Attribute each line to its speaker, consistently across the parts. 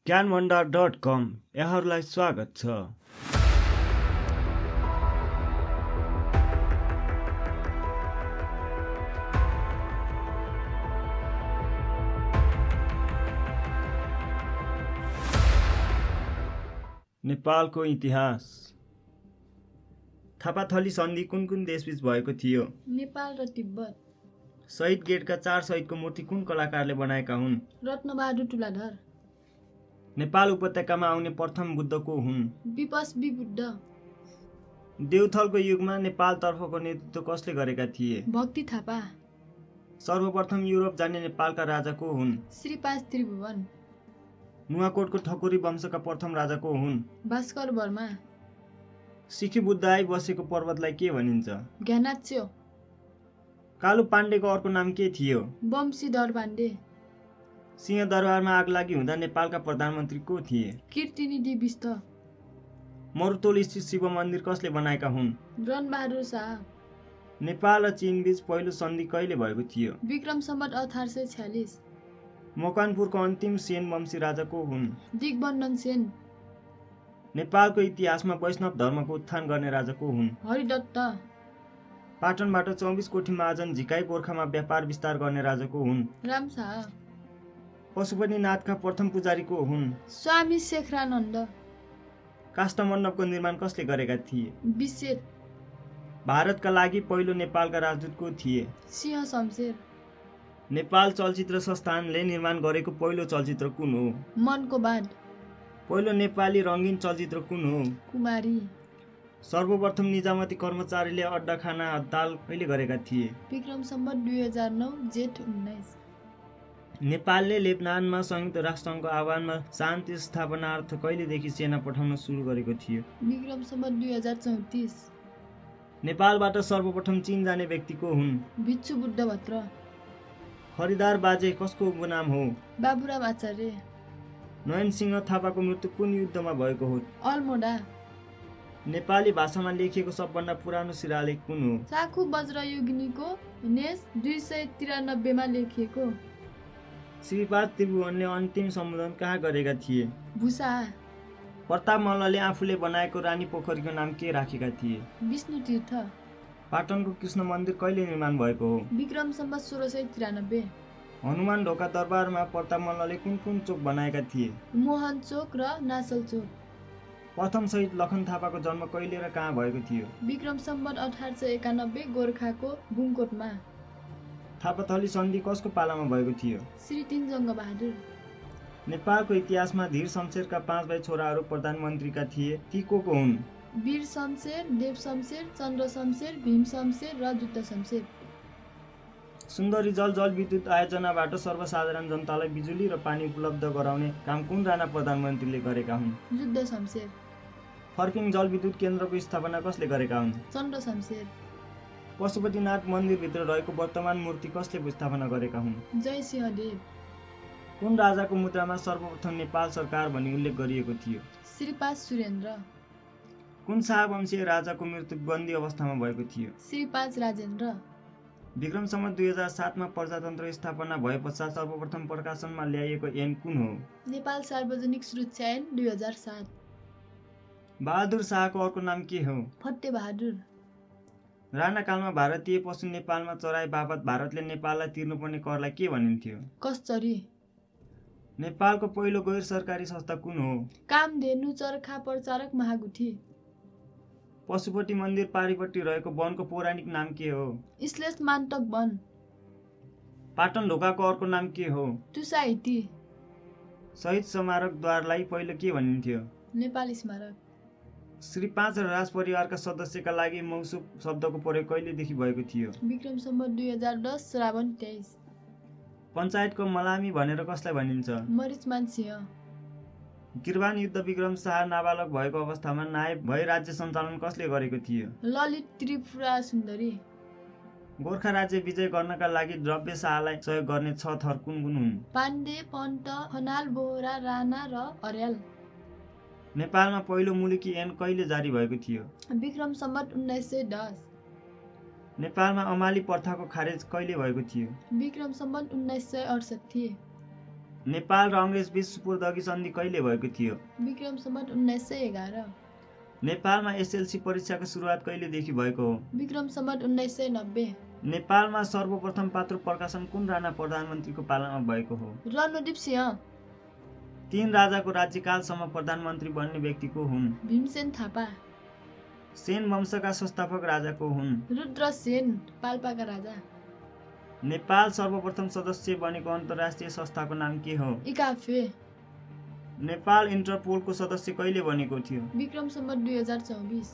Speaker 1: ज्ञानभण्डार.com यहाँहरूलाई स्वागत छ। नेपालको इतिहास। थापाथली सन्धि कुन कुन देशबीच भएको थियो?
Speaker 2: नेपाल र तिब्बत।
Speaker 1: शहीद गेटका 4 शहीदको मूर्ति कुन कलाकारले बनाएका हुन्?
Speaker 2: रत्नबहादुर तुलाधर।
Speaker 1: नेपाल उपत्यकामा आउने प्रथम बुद्ध को हुन्?
Speaker 2: विपस्वी बुद्ध।
Speaker 1: देउथलको युगमा नेपालतर्फको नेतृत्व कसले गरेका थिए?
Speaker 2: भक्ति थापा।
Speaker 1: सर्वप्रथम युरोप जाने नेपालका राजा को हुन्?
Speaker 2: श्री 5 त्रिभुवन।
Speaker 1: नुवाकोटको ठकुरी वंशका प्रथम राजा को हुन्?
Speaker 2: भास्कर वर्मा।
Speaker 1: सिखी बुद्ध आई बसेको पर्वतलाई के भनिन्छ?
Speaker 2: ज्ञानाच्यो।
Speaker 1: कालु पाण्डेको अर्को नाम के थियो?
Speaker 2: वंशीधर पाण्डे।
Speaker 1: सिंहदरबारमा आग लागि हुँदा नेपालका प्रधानमन्त्री को थिए?
Speaker 2: कीर्तिनिधि बिष्ट।
Speaker 1: मरुतोल स्थित शिव मन्दिर कसले बनाएका हुन्?
Speaker 2: रणबहादुर शाह।
Speaker 1: नेपाल र चीन बीच पहिलो सन्धि कहिले भएको थियो?
Speaker 2: विक्रम सम्वत 1846।
Speaker 1: मकवानपुरको अन्तिम सेन वंशी राजा को हुन्?
Speaker 2: दिग्बन्धन सेन।
Speaker 1: नेपालको इतिहासमा वैष्णव धर्मको उत्थान गर्ने राजा को हुन्?
Speaker 2: हरिदत्त।
Speaker 1: पाटनबाट 24 कोठी महाजन झिकाई गोर्खामा व्यापार विस्तार गर्ने राजा को हुन्?
Speaker 2: रामशाह।
Speaker 1: पशुपतिनाथका प्रथम पुजारी को हुन्?
Speaker 2: स्वामी शेखरानन्द।
Speaker 1: काष्ठमण्डपको निर्माण कसले गरेका थिए?
Speaker 2: विशेष।
Speaker 1: भारतका लागि पहिलो नेपालका राजदूत को थिए?
Speaker 2: सिंह शमशेर।
Speaker 1: नेपाल चलचित्र संस्थानले निर्माण गरेको पहिलो चलचित्र कुन हो?
Speaker 2: मनको बाँध।
Speaker 1: पहिलो नेपाली रङ्गीन चलचित्र कुन हो?
Speaker 2: कुमारी।
Speaker 1: सर्वप्रथम निजामती कर्मचारीले अड्डाखाना हडताल कहिले गरेका थिए?
Speaker 2: विक्रम सम्वत 2009 जेठ 19।
Speaker 1: नेपालले लेबनानमा संयुक्त राष्ट्रसङ्घको आह्वानमा शान्ति स्थापनार्थ कहिलेदेखि सेना पठाउन सुरु गरेको थियो?
Speaker 2: विक्रम सम्वत 2034।
Speaker 1: नेपालबाट सर्वप्रथम चीन जाने व्यक्ति को हुन्?
Speaker 2: भिक्षु बुद्धभद्र।
Speaker 1: खरिदार बाजे कसको उपनाम हो?
Speaker 2: बाबुराम आचार्य।
Speaker 1: नयनसिंह थापाको मृत्यु कुन युद्धमा भएको हो?
Speaker 2: अल्मोडा।
Speaker 1: नेपाली भाषामा लेखिएको सबभन्दा पुरानो शिलालेख कुन हो?
Speaker 2: चाखु वज्रयुगिनीको नेस 293 मा लेखिएको।
Speaker 1: श्री 5 त्रिभुवनले अन्तिम सम्बोधन कहाँ गरेका थिए?
Speaker 2: भुसा।
Speaker 1: प्रताप मल्लले आफूले बनाएको रानी पोखरीको नाम के राखेका थिए?
Speaker 2: विष्णु तीर्थ।
Speaker 1: पाटनको कृष्ण मन्दिर कहिले निर्माण भएको हो?
Speaker 2: विक्रम सम्वत 1693।
Speaker 1: हनुमान ढोका दरबारमा प्रताप मल्लले कुन कुन चोक बनाएका थिए?
Speaker 2: मोहन चोक र नासल चोक।
Speaker 1: प्रथम शहीद लखन थापाको जन्म कहिले र कहाँ भएको थियो?
Speaker 2: विक्रम सम्वत 1891 गोर्खाको बुङकोटमा।
Speaker 1: थापाथली सन्धि कसको पालामा भएको थियो?
Speaker 2: श्री 3 जङ्गबहादुर।
Speaker 1: नेपालको इतिहासमा धीर शमशेरका 5 भाइ छोराहरू प्रधानमन्त्रीका थिए, ती को हुन्?
Speaker 2: वीर शमशेर, देव शमशेर, चन्द्र शमशेर, भीम शमशेर र जुद्ध शमशेर।
Speaker 1: सुन्दरी जलविद्युत आयोजनाबाट सर्वसाधारण जनतालाई बिजुली र पानी उपलब्ध गराउने काम कुन राणा प्रधानमन्त्रीले गरेका हुन्?
Speaker 2: जुद्ध शमशेर।
Speaker 1: फर्पिङ जलविद्युत केन्द्रको स्थापना कसले गरेका हुन्?
Speaker 2: चन्द्र शमशेर।
Speaker 1: पशुपतिनाथ मन्दिरभित्र रहेको वर्तमान मूर्ति कसले स्थापना गरेका हुन्?
Speaker 2: जय सिंहदेव।
Speaker 1: कुन राजाको मुद्रामा सर्वप्रथम नेपाल सरकार भनी उल्लेख गरिएको थियो?
Speaker 2: श्री 5 सुरेन्द्र।
Speaker 1: कुन शाहवंशीय राजाको मृत्यु बन्दी अवस्थामा भएको थियो?
Speaker 2: श्री 5 राजेन्द्र।
Speaker 1: विक्रम सम्वत 2007 मा प्रजातन्त्र स्थापना भए पश्चात सर्वप्रथम प्रकाशनमा ल्याइएको ऐन कुन हो?
Speaker 2: नेपाल सार्वजनिक सुरक्षा ऐन 2007।
Speaker 1: बहादुर शाहको अर्को नाम के हो?
Speaker 2: फट्टे बहादुर।
Speaker 1: राणाकालमा भारतीय पशु नेपालमा चराए बापत भारतले नेपाललाई तिर्नुपर्ने करलाई के भनिन्थ्यो?
Speaker 2: कसचरी।
Speaker 1: नेपालको पहिलो गैर सरकारी संस्था कुन हो?
Speaker 2: कामधेनु चरखा प्रचारक महागुठी।
Speaker 1: पशुपति मन्दिर पारिपट्टि रहेको वनको पौराणिक नाम के हो?
Speaker 2: श्लेष मान्तक वन।
Speaker 1: पाटन ढोकाको अर्को नाम के हो?
Speaker 2: तुसाइती।
Speaker 1: शहीद स्मारकद्वारलाई पहिलो के भनिन्थ्यो?
Speaker 2: नेपाल स्मारक।
Speaker 1: श्री 5 र राज परिवारका सदस्यका लागि मौसुफ शब्दको प्रयोग कहिलेदेखि भएको थियो?
Speaker 2: विक्रम सम्वत 2010 श्रावण 23।
Speaker 1: पञ्चायतको मलामी भनेर कसलाई भनिन्छ?
Speaker 2: मरिचमान सिंह।
Speaker 1: गिरवान युद्ध विक्रम शाह नाबालक भएको अवस्थामा नायब भई राज्य सञ्चालन कसले गरेको थियो?
Speaker 2: ललित त्रिपुरा सुन्दरी।
Speaker 1: गोर्खा राज्य विजय गर्नका लागि द्रव्य शाहलाई सहयोग गर्ने 6 थर कुन कुन हुन्?
Speaker 2: पाण्डे, पन्त, खनाल, बोहरा, राणा र अर्याल।
Speaker 1: नेपालमा पहिलो मुलुकी ऐन कहिले जारी भएको थियो?
Speaker 2: विक्रम सम्वत 1910।
Speaker 1: नेपालमा अमाली प्रथाको खारेज कहिले भएको थियो?
Speaker 2: विक्रम सम्वत 1968।
Speaker 1: नेपाल र अङ्ग्रेज बीच सुपुर्दगी सन्धि कहिले भएको थियो?
Speaker 2: विक्रम सम्वत 1911।
Speaker 1: नेपालमा एसएलसी परीक्षाको सुरुवात कहिलेदेखि भएको हो?
Speaker 2: विक्रम सम्वत 1990।
Speaker 1: नेपालमा सर्वप्रथम पात्रो प्रकाशन कुन राणा प्रधानमन्त्रीको पालामा भएको हो?
Speaker 2: रणदीप सिंह।
Speaker 1: 3 राजाको राज्यकालसम्म प्रधानमन्त्री बन्ने व्यक्ति को हुन्?
Speaker 2: भीमसेन थापा।
Speaker 1: सेन वंशका संस्थापक राजा को हुन्?
Speaker 2: रुद्रसेन, पाल्पाका राजा।
Speaker 1: नेपाल सर्वप्रथम सदस्य बनेको अन्तर्राष्ट्रिय संस्थाको नाम के हो?
Speaker 2: इकाफे।
Speaker 1: नेपाल इन्टरपोलको सदस्य कहिले बनेको थियो?
Speaker 2: विक्रम सम्वत 2024।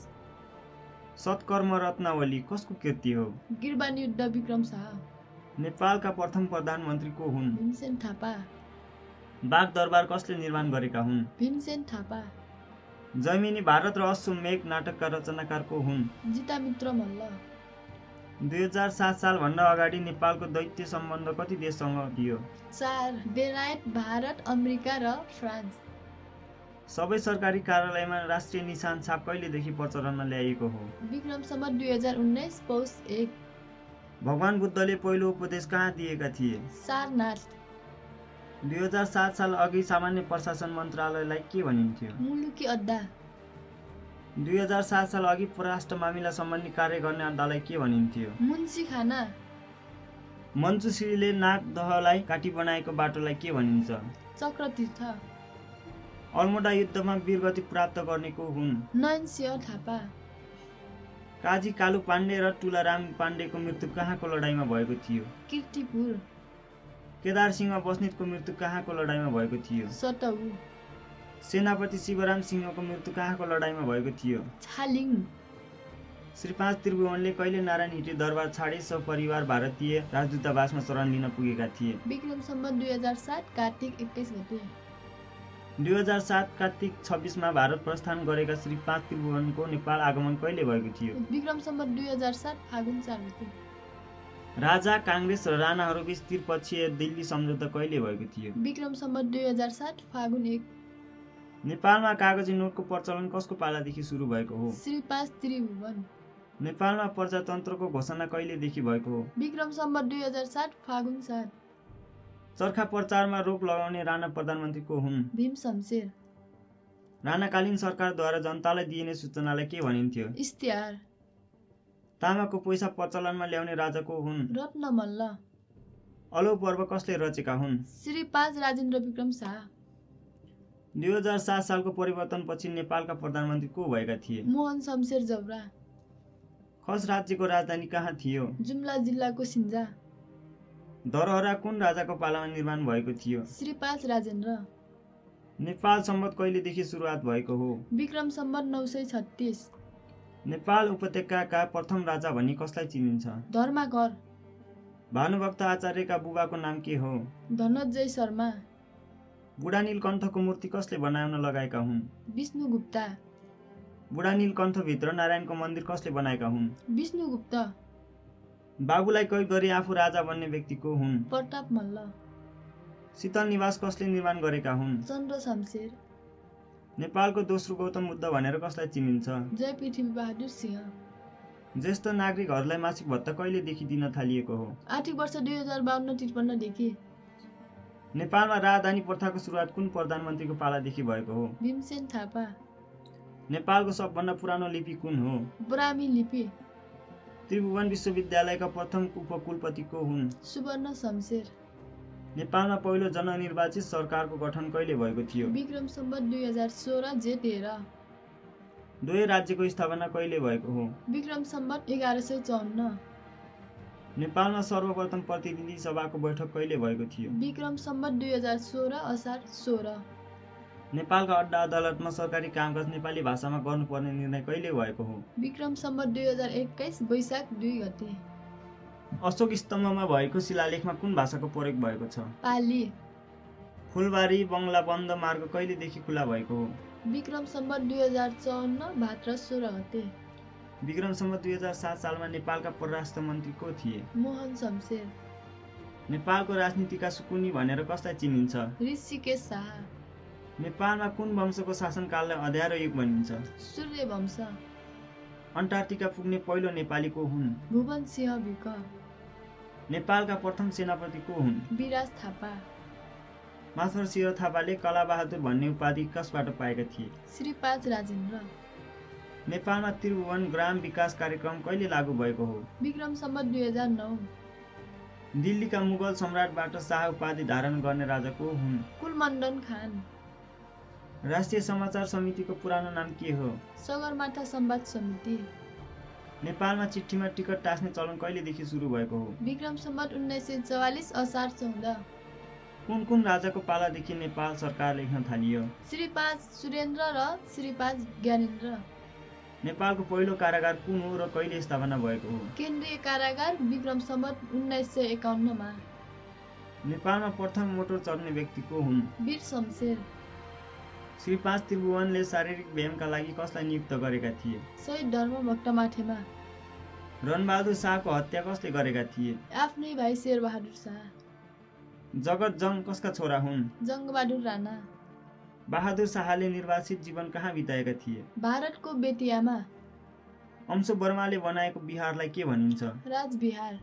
Speaker 1: सत्कर्म रत्नावली कसको कृति हो?
Speaker 2: गिरबान युद्ध विक्रम शाह।
Speaker 1: नेपालका प्रथम प्रधानमन्त्री को हुन्?
Speaker 2: भीमसेन थापा।
Speaker 1: बाग दरबार कसले निर्माण गरेका हुन्?
Speaker 2: भीमसेन थापा।
Speaker 1: जैमिनी भारत र अश्वमेघ नाटकका रचनाकार को हुन्?
Speaker 2: जितामित्र मल्ल।
Speaker 1: 2007 सालभन्दा अगाडि नेपालको दैत्य सम्बन्ध कति देशसँग थियो?
Speaker 2: 4 बेलायत, भारत, अमेरिका र फ्रान्स।
Speaker 1: सबै सरकारी कार्यालयमा राष्ट्रिय निशान छाप कहिलेदेखि प्रचलनमा ल्याइएको हो?
Speaker 2: विक्रम सम्वत 2019 पौष 1।
Speaker 1: भगवान बुद्धले पहिलो उपदेश कहाँ दिएका थिए?
Speaker 2: सारनाथ।
Speaker 1: 2007 साल अघि सामान्य प्रशासन मन्त्रालयलाई के भनिन्थ्यो?
Speaker 2: मुलुकी अड्डा।
Speaker 1: 2007 साल अघि परराष्ट्र मामिला सम्बन्धी कार्य गर्ने अड्डालाई के भनिन्थ्यो?
Speaker 2: मुन्सी खाना।
Speaker 1: मञ्जुश्रीले नागदहलाई काटी बनाएको बाटोलाई के भनिन्छ?
Speaker 2: चक्रतीर्थ।
Speaker 1: अल्मोडा युद्धमा वीरगति प्राप्त गर्ने को हुन्?
Speaker 2: नयनसिंह थापा।
Speaker 1: काजी कालु पाण्डे र तुलाराम पाण्डेको मृत्यु कहाँको लडाईँमा भएको थियो?
Speaker 2: कीर्तिपुर।
Speaker 1: केदार सिंह बस्नेतको मृत्यु कहाँको लडाईँमा भएको थियो?
Speaker 2: सतहु।
Speaker 1: सेनापति शिवराम सिंहको मृत्यु कहाँको लडाईँमा भएको थियो?
Speaker 2: छालिङ।
Speaker 1: श्री 5 त्रिभुवनले कहिले नारायण हिटे दरबार छाडे सपरिवार भारतीय राजदूतावासमा शरण लिन पुगेका थिए?
Speaker 2: विक्रम सम्वत 2007 कार्तिक 21 गते।
Speaker 1: 2007 कार्तिक 26 मा भारत प्रस्थान गरेका श्री 5 त्रिभुवनको नेपाल आगमन कहिले भएको थियो?
Speaker 2: विक्रम सम्वत 2007 फागुन 4 गते।
Speaker 1: राजा, काङ्ग्रेस र राणाहरूबीच त्रिपक्षीय दिल्ली सम्झौता कहिले भएको थियो?
Speaker 2: विक्रम सम्वत 2007 फागुन 1।
Speaker 1: नेपालमा कागजी नोटको प्रचलन कसको पालादेखि सुरु भएको हो?
Speaker 2: श्री 5 त्रिभुवन।
Speaker 1: नेपालमा प्रजातन्त्रको घोषणा कहिलेदेखि भएको हो?
Speaker 2: विक्रम सम्वत 2007 फागुन 7।
Speaker 1: चरखा प्रचारमा रोक लगाउने राणा प्रधानमन्त्री को हुन्?
Speaker 2: भीम शमशेर।
Speaker 1: राणाकालीन सरकारद्वारा जनतालाई दिइने सूचनालाई के भनिन्थ्यो?
Speaker 2: इस्तिहार।
Speaker 1: तामाको पैसा प्रचलनमा ल्याउने राजा को हुन्?
Speaker 2: रत्न मल्ल।
Speaker 1: अलौ पर्व कसले रचेका हुन्?
Speaker 2: श्री 5 राजेन्द्र विक्रम शाह।
Speaker 1: 2007 सालको परिवर्तनपछि नेपालका प्रधानमन्त्री को भएका थिए?
Speaker 2: मोहन शमशेर जौरा।
Speaker 1: खस राज्यको राजधानी कहाँ थियो?
Speaker 2: जुम्ला जिल्लाको सिन्जा।
Speaker 1: धरहरा कुन राजाको पालामा निर्माण भएको थियो?
Speaker 2: श्री 5 राजेन्द्र।
Speaker 1: नेपाल सम्वत कहिलेदेखि सुरुवात भएको हो?
Speaker 2: विक्रम सम्वत 936।
Speaker 1: नेपाल उपत्यकाका प्रथम राजा भनी कसलाई चिनिन्छ?
Speaker 2: धर्माकर।
Speaker 1: भानुभक्त आचार्यका बुबाको नाम के हो?
Speaker 2: धनञ्जय शर्मा।
Speaker 1: बुढा नीलकण्ठको मूर्ति कसले बनाउन लगाएका हुन्?
Speaker 2: विष्णुगुप्त।
Speaker 1: बुढा नीलकण्ठभित्र नारायणको मन्दिर कसले बनाएका हुन्?
Speaker 2: विष्णुगुप्त।
Speaker 1: बाबुलाई कैद गरी आफू राजा बन्ने व्यक्ति को हुन्?
Speaker 2: प्रताप मल्ल।
Speaker 1: शीतल निवास कसले निर्माण गरेका हुन्?
Speaker 2: चन्द्र शमशेर।
Speaker 1: नेपालको दोस्रो गौतम बुद्ध भनेर कसलाई चिनिन्छ?
Speaker 2: जय पृथ्वी बहादुर सिंह।
Speaker 1: ज्येष्ठ नागरिकहरूलाई मासिक भत्ता कहिलेदेखि दिन थालिएको हो?
Speaker 2: आर्थिक वर्ष 2052-53 देखि।
Speaker 1: नेपालमा राजधानी प्रथाको सुरुवात कुन प्रधानमन्त्रीको पालादेखि भएको हो?
Speaker 2: भीमसेन थापा।
Speaker 1: नेपालको सबभन्दा पुरानो लिपि कुन हो?
Speaker 2: ब्राह्मी लिपि।
Speaker 1: त्रिभुवन विश्वविद्यालयका प्रथम उपकुलपति को हुन्?
Speaker 2: सुवर्ण शमशेर।
Speaker 1: नेपालमा पहिलो जननिर्वाचित सरकारको गठन कहिले भएको थियो?
Speaker 2: विक्रम सम्वत 2016 जेठ 13।
Speaker 1: दुवै राज्यको स्थापना कहिले भएको हो?
Speaker 2: विक्रम सम्वत 1154।
Speaker 1: नेपालमा सर्वप्रथम प्रतिनिधि सभाको बैठक कहिले भएको थियो?
Speaker 2: विक्रम सम्वत 2016 असार 16।
Speaker 1: नेपालका अड्डा अदालतमा सरकारी कामकाज नेपाली भाषामा गर्नुपर्ने निर्णय कहिले भएको हो?
Speaker 2: विक्रम सम्वत 2021 वैशाख 2 गते।
Speaker 1: अशोक स्तम्भमा भएको शिलालेखमा कुन भाषाको प्रयोग भएको छ?
Speaker 2: पाली।
Speaker 1: फुलबारी बङ्गला बन्द मार्ग कहिलेदेखि खुला भएको हो?
Speaker 2: विक्रम सम्वत 2054 भाद्र 16 गते।
Speaker 1: विक्रम सम्वत 2007 सालमा नेपालका परराष्ट्र मन्त्री को थिए?
Speaker 2: मोहन शमशेर।
Speaker 1: नेपालको राजनीतिका सुकुनी भनेर कसलाई चिनिन्छ?
Speaker 2: ऋषिकेश शाह।
Speaker 1: नेपालमा कुन वंशको शासनकाललाई अँध्यारो युग भनिन्छ?
Speaker 2: सूर्य वंश।
Speaker 1: अन्टार्कटिका पुग्ने पहिलो नेपाली को हुन्?
Speaker 2: भुवन सिंह विक।
Speaker 1: नेपालका प्रथम सेनापति को हुन्?
Speaker 2: विराज थापा।
Speaker 1: माथुर सिंह थापाले कलाबहादुर भन्ने उपाधि कसबाट पाएका थिए?
Speaker 2: श्री 5 राजेन्द्र।
Speaker 1: नेपालमा त्रिभुवन ग्राम विकास कार्यक्रम कहिले लागू भएको हो?
Speaker 2: विक्रम सम्वत 2009।
Speaker 1: दिल्लीका मुगल सम्राटबाट शाह उपाधि धारण गर्ने राजा को हुन्?
Speaker 2: कुलमण्डन खान।
Speaker 1: राष्ट्रिय समाचार समितिको पुरानो नाम के हो?
Speaker 2: सगरमाथा संवाद समिति।
Speaker 1: नेपालमा चिठीमा टिकट टाँस्ने चलन कहिलेदेखि सुरु भएको हो?
Speaker 2: विक्रम सम्वत 1944 असार 14।
Speaker 1: कुन राजाको पालादेखि नेपाल सरकार लेख्न थालियो?
Speaker 2: श्री 5 सुरेन्द्र र श्री 5 ज्ञानेन्द्र।
Speaker 1: नेपालको पहिलो कारागार कुन हो र कहिले स्थापना भएको हो?
Speaker 2: केन्द्रीय कारागार विक्रम सम्वत 1951 मा।
Speaker 1: नेपालमा प्रथम मोटर चढ्ने व्यक्ति को हुन्?
Speaker 2: वीर शमशेर।
Speaker 1: श्री 5 त्रिभुवनले शारीरिक व्यायामका लागि कसलाई नियुक्त गरेका थिए?
Speaker 2: शहीद धर्मभक्त माथेमा।
Speaker 1: रणबहादुर शाहको हत्या कसले गरेका थिए?
Speaker 2: आफ्नै भाइ शेरबहादुर शाह।
Speaker 1: जगत जङ कसका छोरा हुन्?
Speaker 2: जङ्गबहादुर राणा।
Speaker 1: बहादुर शाहले निर्वासित जीवन कहाँ बिताएका थिए?
Speaker 2: भारतको बेतियामा।
Speaker 1: अंशु वर्माले बनाएको बिहारलाई के भनिन्छ?
Speaker 2: राजबिहार।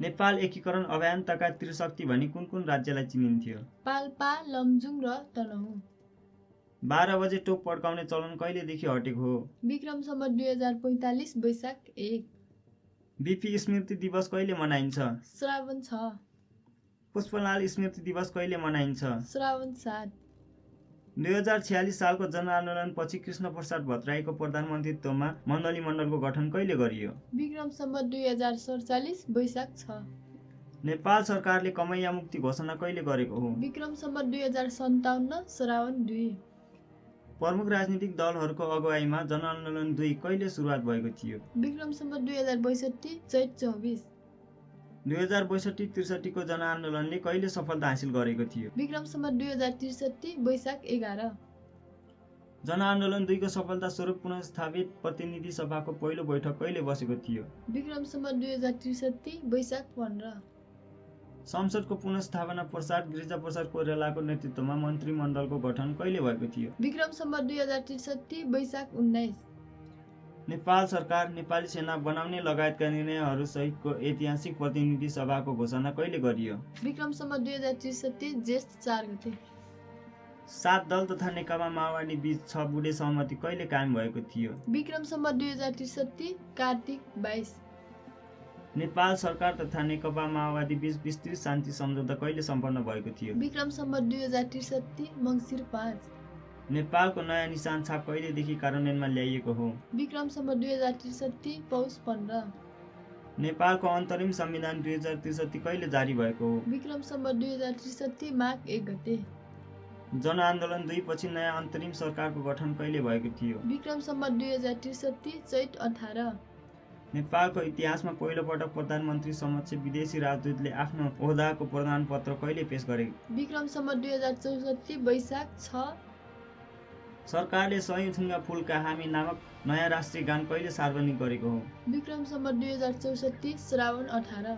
Speaker 1: नेपाल एकीकरण अभियानका त्रिशक्ति भनी कुन राज्यलाई चिनिन्थ्यो?
Speaker 2: पाल्पा, लमजुङ र तनहुँ।
Speaker 1: 12 बजे टोप पड्काउने चलन कहिलेदेखि हटेको हो?
Speaker 2: विक्रम सम्वत 2045 वैशाख 1।
Speaker 1: बिपी स्मृति दिवस कहिले मनाइन्छ?
Speaker 2: श्रावण 6।
Speaker 1: पुष्पलाल स्मृति दिवस कहिले मनाइन्छ?
Speaker 2: श्रावण 7।
Speaker 1: 2046 सालको जनआन्दोलनपछि कृष्ण प्रसाद भट्टराईको प्रधानमन्त्रीत्वमा मण्डलको गठन कहिले गरियो?
Speaker 2: विक्रम सम्वत 2047 वैशाख 6।
Speaker 1: नेपाल सरकारले कमैया मुक्ति घोषणा कहिले गरेको हो?
Speaker 2: विक्रम सम्वत 2057 श्रावण 2।
Speaker 1: प्रमुख राजनीतिक दलहरूको अगुवाईमा जनआन्दोलन 2 कहिले सुरुवात भएको थियो?
Speaker 2: विक्रम सम्वत 2062 चैत 24।
Speaker 1: 2062-63 को जनआन्दोलनले कहिले सफलता हासिल गरेको थियो?
Speaker 2: विक्रम सम्वत 2063 वैशाख 11।
Speaker 1: जनआन्दोलन 2 को सफलता स्वरूप पुनर्स्थापित प्रतिनिधि सभाको पहिलो बैठक कहिले बसेको थियो?
Speaker 2: विक्रम सम्वत 2063 वैशाख 15।
Speaker 1: संसदको पुनर्स्थापना पश्चात गिरिजाप्रसाद कोइरालाको नेतृत्वमा मन्त्रीमण्डलको गठन कहिले भएको थियो?
Speaker 2: विक्रम सम्वत 2063 वैशाख 19।
Speaker 1: नेपाल सरकार नेपाली सेना बनाउने लगायतका निर्णयहरू सहितको ऐतिहासिक प्रतिनिधि सभाको घोषणा कहिले गरियो?
Speaker 2: विक्रम सम्वत 2063 ज्येष्ठ 4 गते।
Speaker 1: 7 दल तथा नेकपा माओवादी बीच 6 बुँडे सहमति कहिले कायम भएको थियो?
Speaker 2: विक्रम सम्वत 2063 कार्तिक 22।
Speaker 1: नेपाल सरकार तथा नेकपा माओवादी बीच विस्तृत शान्ति सम्झौता कहिले सम्पन्न भएको थियो?
Speaker 2: विक्रम सम्वत 2063 मङ्सिर 5।
Speaker 1: नेपालको नयाँ निशान छाप कहिलेदेखि कार्यान्वयनमा ल्याइएको हो?
Speaker 2: विक्रम सम्वत 2063 पौष 15।
Speaker 1: नेपालको अन्तरिम संविधान 2063 कहिले जारी भएको हो?
Speaker 2: विक्रम सम्वत 2063 माघ 1 गते।
Speaker 1: जनआन्दोलन 2 पछि नयाँ अन्तरिम सरकारको गठन कहिले भएको थियो?
Speaker 2: विक्रम सम्वत 2063 चैत 18।
Speaker 1: नेपालको इतिहासमा पहिलो पटक प्रधानमन्त्री समक्ष विदेशी राजदूतले आफ्नो ओहदाको प्रदान पत्र कहिले पेश गरे?
Speaker 2: विक्रम सम्वत 2064 वैशाख 6।
Speaker 1: सरकारले सयौं थुङ्गा फुलका हामी नामक नयाँ राष्ट्रिय गान कहिले सार्वजनिक गरेको हो?
Speaker 2: विक्रम सम्वत 2064 श्रावण 18।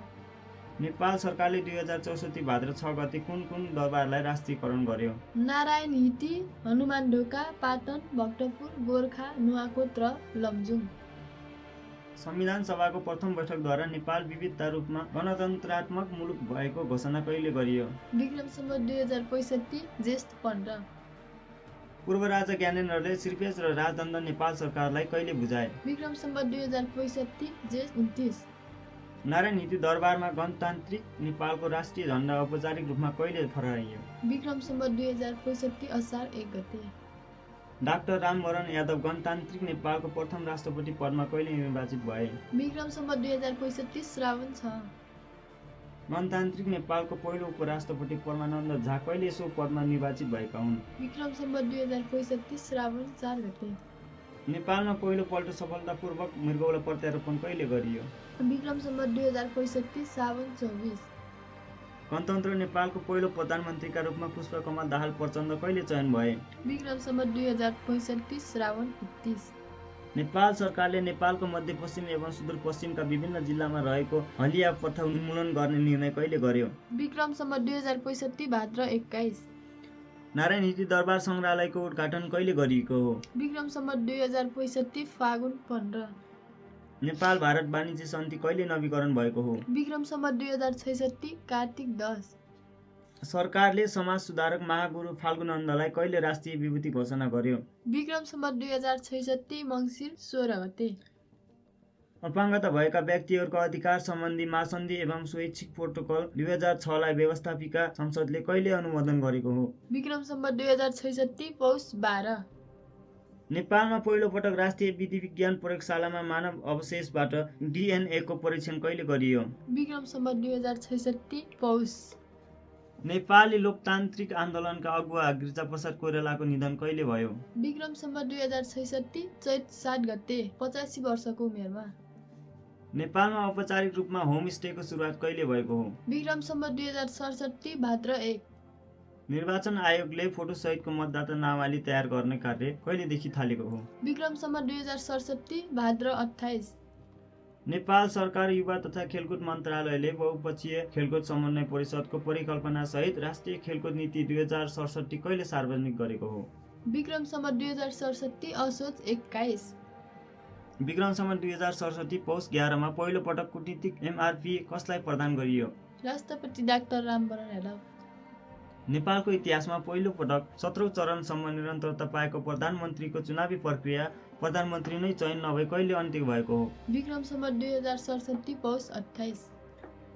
Speaker 1: नेपाल सरकारले 2064 भाद्र 6 गते कुन दरबारलाई राष्ट्रियकरण गर्यो?
Speaker 2: नारायण हिटी, हनुमान ढोका, पाटन, भक्तपुर, गोर्खा, नुवाकोट र लमजुङ।
Speaker 1: संविधान सभाको प्रथम बैठकद्वारा नेपाल विविधता रूपमा गणतन्त्रात्मक मुलुक भएको घोषणा कहिले गरियो?
Speaker 2: विक्रम सम्वत 2065 ज्येष्ठ 15।
Speaker 1: पूर्व राजा ज्ञानेन्द्रले श्रीपेश र राजदण्ड नेपाल सरकारलाई कहिले बुझाए?
Speaker 2: विक्रम सम्वत 2065 ज्येष्ठ 29।
Speaker 1: नारायण हिटी दरबारमा गणतान्त्रिक नेपालको राष्ट्रिय झण्डा औपचारिक रूपमा कहिले फहराइयो?
Speaker 2: विक्रम सम्वत 2065 असार 1 गते।
Speaker 1: डाक्टर रामवरण यादव गणतान्त्रिक नेपालको प्रथम राष्ट्रपति पदमा कहिले निर्वाचित भए?
Speaker 2: विक्रम सम्वत 2065 श्रावण 6।
Speaker 1: गणतान्त्रिक नेपालको पहिलो उपराष्ट्रपति परमानन्द झा कहिले सो पदमा निर्वाचित भएका हुन्?
Speaker 2: विक्रम सम्वत 2065 श्रावण 4 गते।
Speaker 1: नेपालमा पहिलो पल्ट सफलतापूर्वक मृगौला प्रत्यारोपण कहिले गरियो?
Speaker 2: विक्रम सम्वत 2065 श्रावण 24।
Speaker 1: गणतन्त्र नेपालको पहिलो प्रधानमन्त्रीका रूपमा पुष्पकमल दाहाल प्रचण्ड कहिले चयन भए?
Speaker 2: विक्रम सम्वत 2065 श्रावण 31।
Speaker 1: नेपाल सरकारले नेपालको मध्यपश्चिम एवं सुदूरपश्चिमका विभिन्न जिल्लामा रहेको हलिया प्रथा उन्मूलन गर्ने निर्णय कहिले गर्यो?
Speaker 2: विक्रम सम्वत 2065 भाद्र 21।
Speaker 1: नारायण हिटी दरबार सङ्ग्रहालयको उद्घाटन कहिले गरिएको हो?
Speaker 2: विक्रम सम्वत 2065 फागुन 15।
Speaker 1: नेपाल भारत वाणिज्य सन्धि कहिले नवीकरण भएको हो?
Speaker 2: विक्रम सम्वत 2066 कार्तिक 10।
Speaker 1: सरकारले समाज सुधारक महागुरु फाल्गु नन्दलाई कहिले राष्ट्रिय विभूति घोषणा गर्यो?
Speaker 2: विक्रम सम्वत 2066 मङ्सिर 16 गते।
Speaker 1: अपाङ्गता भएका व्यक्तिहरूको अधिकार सम्बन्धी महासन्धि एवं स्वैच्छिक प्रोटोकल 2006 लाई व्यवस्थापिका संसदले कहिले अनुमोदन गरेको हो?
Speaker 2: विक्रम सम्वत 2066 पौष 12।
Speaker 1: नेपालमा पहिलो पटक राष्ट्रिय विधि विज्ञान प्रयोगशालामा मानव अवशेषबाट डिएनएको परीक्षण कहिले गरियो?
Speaker 2: विक्रम सम्वत 2066 पौष।
Speaker 1: नेपाली लोकतान्त्रिक आन्दोलनका अगुवा गिरिजाप्रसाद कोइरालाको निधन कहिले भयो?
Speaker 2: विक्रम सम्वत 2066 चैत 7 गते 85 वर्षको उमेरमा।
Speaker 1: नेपालमा औपचारिक रूपमा होमस्टेको सुरुवात कहिले भएको हो?
Speaker 2: विक्रम सम्वत 2067 भाद्र 1।
Speaker 1: निर्वाचन आयोगले फोटोसहितको मतदाता नामावली तयार गर्ने कार्य कहिलेदेखि थालेको हो?
Speaker 2: विक्रम सम्वत 2067 भाद्र 28।
Speaker 1: नेपाल सरकार युवा तथा खेलकुद मन्त्रालयले बहुपक्षीय खेलकुद समन्वय परिषदको परिकल्पना सहित राष्ट्रिय खेलकुद नीति 2067 कहिले सार्वजनिक गरेको हो?
Speaker 2: विक्रम सम्वत 2067 असोज 21।
Speaker 1: विक्रम सम्वत 2067 पौष 11 मा पहिलो पटक कूटनीतिक एमआरपी कसलाई प्रदान गरियो?
Speaker 2: राष्ट्रपति डाक्टर रामवरण यादव।
Speaker 1: नेपालको इतिहासमा पहिलो पटक 17औं चरणसम्म निरन्तरता पाएको प्रधानमन्त्रीको चुनावी प्रक्रिया प्रधानमन्त्री नै चयन नभई कहिले अन्त्य भएको हो?
Speaker 2: विक्रम सम्वत 2067 पौष 28।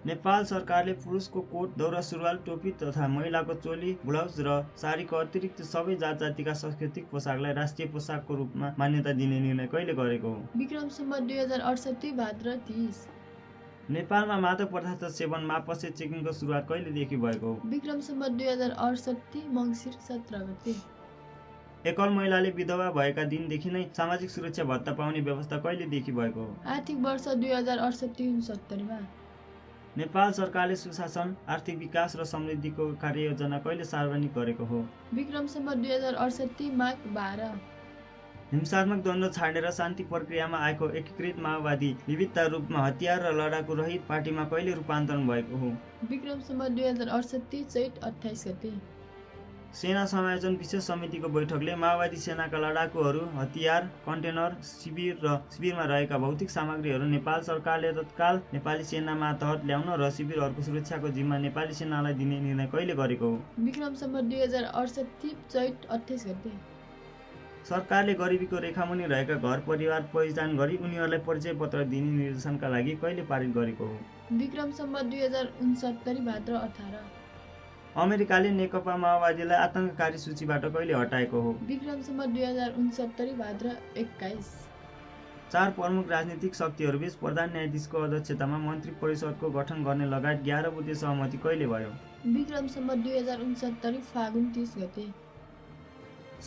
Speaker 1: नेपाल सरकारले पुरुषको कोट, दौरा सुरुवाल, टोपी तथा महिलाको चोली, ब्लाउज र साडीको अतिरिक्त सबै जात जातिका सांस्कृतिक पोसाकलाई राष्ट्रिय पोसाकको रूपमा मान्यता दिने निर्णय कहिले गरेको हो?
Speaker 2: विक्रम सम्वत 2068 भाद्र 30।
Speaker 1: नेपालमा मादक पदार्थ सेवन मापसे चेकिङको सुरुवात कहिलेदेखि भएको हो?
Speaker 2: विक्रम सम्वत 2068 मङ्सिर 17 गते।
Speaker 1: एकल महिलाले विधवा भएका दिनदेखि नै सामाजिक सुरक्षा भत्ता पाउने व्यवस्था कहिलेदेखि भएको हो?
Speaker 2: आर्थिक वर्ष 2068-69 मा।
Speaker 1: नेपाल सरकारले सुशासन, आर्थिक विकास र समृद्धिको कार्ययोजना कहिले सार्वजनिक गरेको हो?
Speaker 2: विक्रम सम्वत 2068 माघ 12।
Speaker 1: हिंसात्मक द्वन्द्व छाडेर शान्ति प्रक्रियामा आएको एकीकृत माओवादी विविधता रूपमा हतियार र लडाकु रहित पार्टीमा कहिले रूपान्तरण भएको हो?
Speaker 2: विक्रम सम्वत 2068 चैत 28 गते।
Speaker 1: सेना समायोजन विशेष समितिको बैठकले माओवादी सेनाका लडाकुहरू, हतियार, कन्टेनर, शिविर र शिविरमा रहेका भौतिक सामग्रीहरू नेपाल सरकारले तत्काल नेपाली सेनामा तहत ल्याउन र शिविरहरूको सुरक्षाको जिम्मा नेपाली सेनालाई दिने निर्णय कहिले गरेको हो?
Speaker 2: विक्रम सम्वत 2068 चैत 28 गते।
Speaker 1: सरकारले गरिबीको रेखामुनि रहेका घर परिवार पहिचान गरी उनीहरूलाई परिचय पत्र दिने निर्देशनका लागि कहिले पारित गरेको हो?
Speaker 2: विक्रम सम्वत 2069 भाद्र 18।
Speaker 1: अमेरिकाले नेकपा माओवादीलाई आतंककारी सूचीबाट कहिले हटाएको हो?
Speaker 2: विक्रम सम्वत 2069 भाद्र 21।
Speaker 1: 4 प्रमुख राजनीतिक शक्तिहरूबीच प्रधान न्यायाधीशको अध्यक्षतामा मन्त्री परिषदको गठन गर्ने लगायत 11 बुँदे सहमति कहिले भयो?
Speaker 2: विक्रम सम्वत 2069 फागुन 30 गते।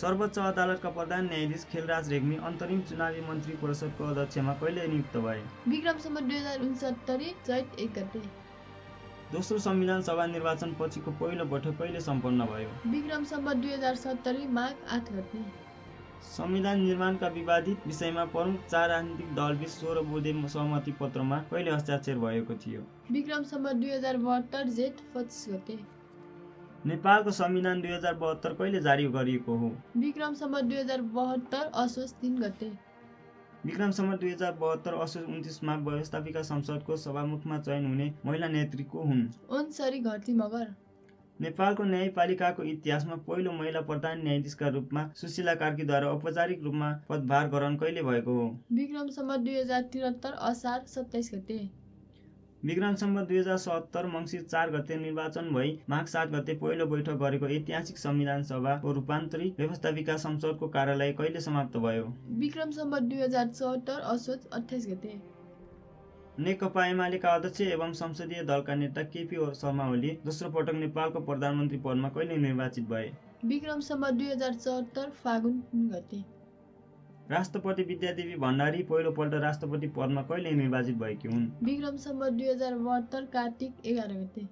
Speaker 1: सर्वोच्च अदालतका प्रधान न्यायाधीश खेलराज रेग्मी अन्तरिम चुनावी मन्त्री परिषदको अध्यक्षमा कहिले नियुक्त भए?
Speaker 2: विक्रम सम्वत 2069 चैत 1 गते।
Speaker 1: दोस्रो संविधान सभा निर्वाचन पछिको पहिलो बैठक कहिले सम्पन्न भयो?
Speaker 2: विक्रम सम्वत 2070 माघ 8 गते।
Speaker 1: संविधान निर्माणका विवादित विषयमा प्रमुख 4 राजनीतिक दलबीच 16 बुँदे सहमति पत्रमा कहिले हस्ताक्षर भएको थियो?
Speaker 2: विक्रम सम्वत 2072 जेठ 25 गते।
Speaker 1: नेपालको संविधान 2072 कहिले जारी गरिएको हो?
Speaker 2: विक्रम सम्वत 2072 असोज 3 गते।
Speaker 1: विक्रम सम्वत 2072 असोज 29 मा व्यवस्थापिका संसदको सभामुखमा चयन हुने महिला नेत्री को हुन्?
Speaker 2: ओन्सरी घरती मगर।
Speaker 1: नेपालको न्यायपालिकाको इतिहासमा पहिलो महिला प्रधान न्यायाधीशका रूपमा सुशीला कार्कीद्वारा औपचारिक रूपमा पदभार ग्रहण कहिले भएको हो?
Speaker 2: विक्रम सम्वत 2073 असार 27 गते।
Speaker 1: विक्रम सम्वत 2070 मङ्सिर 4 गते निर्वाचन भई माघ 7 गते पहिलो बैठक गरेको ऐतिहासिक संविधान सभाको रूपान्तरित व्यवस्थापिका संसदको कार्यालय कहिले समाप्त भयो?
Speaker 2: विक्रम सम्वत 2074 असोज 28 गते।
Speaker 1: नेकपा एमालेका अध्यक्ष एवं संसदीय दलका नेता केपी शर्मा ओली दोस्रो पटक नेपालको प्रधानमन्त्री पदमा कहिले निर्वाचित भए?
Speaker 2: विक्रम सम्वत 2074 फागुन 3 गते।
Speaker 1: राष्ट्रपति विद्यादेवी भण्डारी पहिलो पल्ट राष्ट्रपति पदमा कहिले निर्वाचित भएकी हुन्?
Speaker 2: विक्रम सम्वत 2072 कार्तिक 11 गते।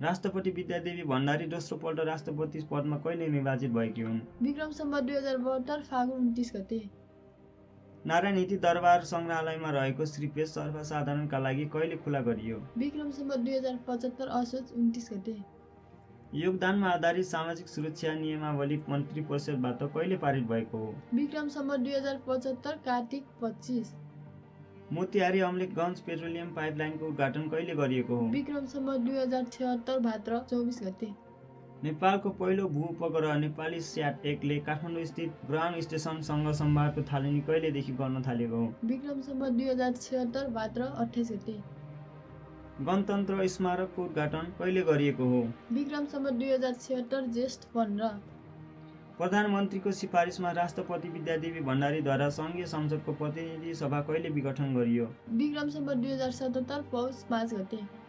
Speaker 1: राष्ट्रपति विद्यादेवी भण्डारी दोस्रो पल्ट राष्ट्रपति पदमा कहिले निर्वाचित भएकी हुन्?
Speaker 2: विक्रम सम्वत 2072 फागुन 29 गते।
Speaker 1: नारायण हिती दरबार सङ्ग्रहालयमा रहेको श्रीपेश सर्वसाधारणका लागि कहिले खुला गरियो?
Speaker 2: विक्रम सम्वत 2075 असोज 29 गते।
Speaker 1: योगदानमा आधारित सामाजिक सुरक्षा नियमावली मन्त्री परिषदबाट कहिले पारित भएको हो?
Speaker 2: विक्रम सम्वत 2075 कार्तिक 25।
Speaker 1: मोतिहारी अम्लेखगञ्ज पेट्रोलियम पाइपलाइनको उद्घाटन कहिले गरिएको हो?
Speaker 2: विक्रम सम्वत 2076 भाद्र 24 गते।
Speaker 1: नेपालको पहिलो भू-उपग्रह नेपाली स्याट 1 ले काठमाडौँ स्थित ग्राउन्ड स्टेसनसँग संवादको थालनी कहिलेदेखि गर्न थालेको हो?
Speaker 2: विक्रम सम्वत 2076 भाद्र 28 गते।
Speaker 1: गणतन्त्र स्मारकको उद्घाटन कहिले गरिएको हो?
Speaker 2: विक्रम सम्वत 2076 ज्येष्ठ 15।
Speaker 1: प्रधानमन्त्रीको सिफारिसमा राष्ट्रपति विद्यादेवी भण्डारीद्वारा सङ्घीय संसदको प्रतिनिधि सभा कहिले विघटन गरियो?
Speaker 2: विक्रम सम्वत 2077 पौष 5 गते।